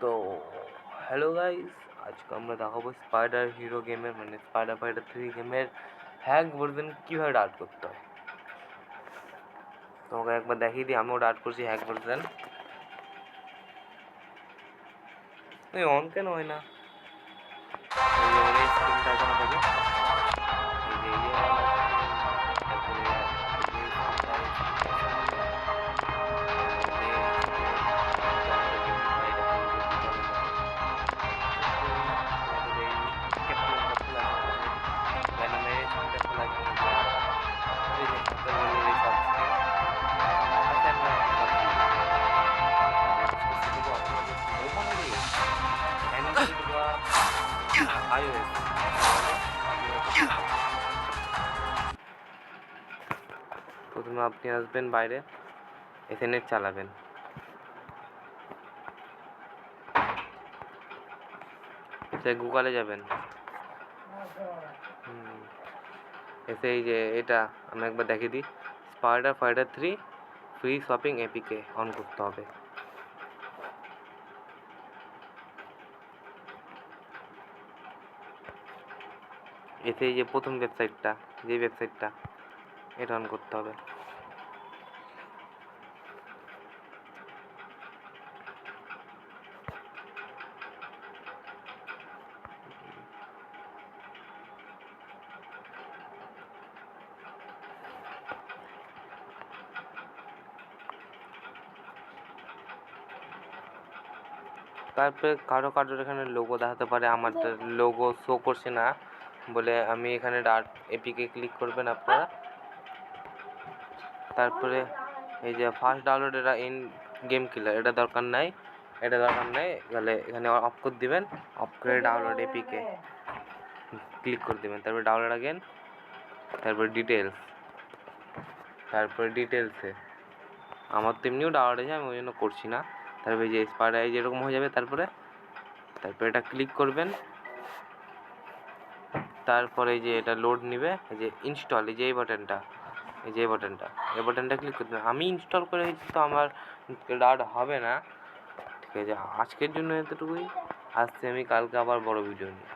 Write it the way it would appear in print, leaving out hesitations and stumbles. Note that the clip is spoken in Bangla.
তো হ্যালো গাইস, আজকে আমরা দেখাবো স্পাইডার হিরো গেমের মানে স্পাইডার ফাইটার 3 গেমের হ্যাক ভার্সন কীভাবে ডাউনলোড করতে হয়। তোমাকে একবার দেখিয়ে দিই, আমিও ডাউনলোড করছি হ্যাক ভার্সন। অন কেন হয় না? স্ক্রিনটা এখন হবে, এই যে প্রথমে আপনি আসবেন বাইরে, এখানে চালাবেন, গুগলে যাবেন, এসে এই যে এটা আমি একবার দেখিয়ে দিই, spider fighter 3 free shopping APK on করতে হবে। এতে এই যে প্রথম ওয়েবসাইটটা, যে ওয়েবসাইটটা এটা অন করতে হবে। তারপরে কারো এখানে লোগো দেখাতে পারে, আমার লোগো শো করছে না বলে আমি এখানে ডার্ট এপিকে ক্লিক করবেন আপনারা। তারপরে এই যে ফার্স্ট ডাউনলোড, এটা ইন গেম কিলার, এটা দরকার নাই, তাহলে এখানে অফ করে দিবেন, অফ করে ডাউনলোড এপিকে ক্লিক করে দেবেন। তারপরে ডাউনলোড আগেন, তারপরে ডিটেলসে আমার তো এমনিও ডাউনলোড হয়েছে, আমি ওই জন্য করছি না। তারপরে এই যে স্পাইডার এই যেরকম হয়ে যাবে, তারপরে এটা ক্লিক করবেন। তারপরে এই যে এটা লোড নেবে, এই যে ইনস্টল, এই যে এই বাটনটা ক্লিক করতে হবে। আমি ইনস্টল করে হয়েছি তো আমার ডাউনলোড হবে না। ঠিক আছে, আজকের জন্য এতটুকুই। আসছি আমি কালকে আবার বড় ভিডিও নিয়ে।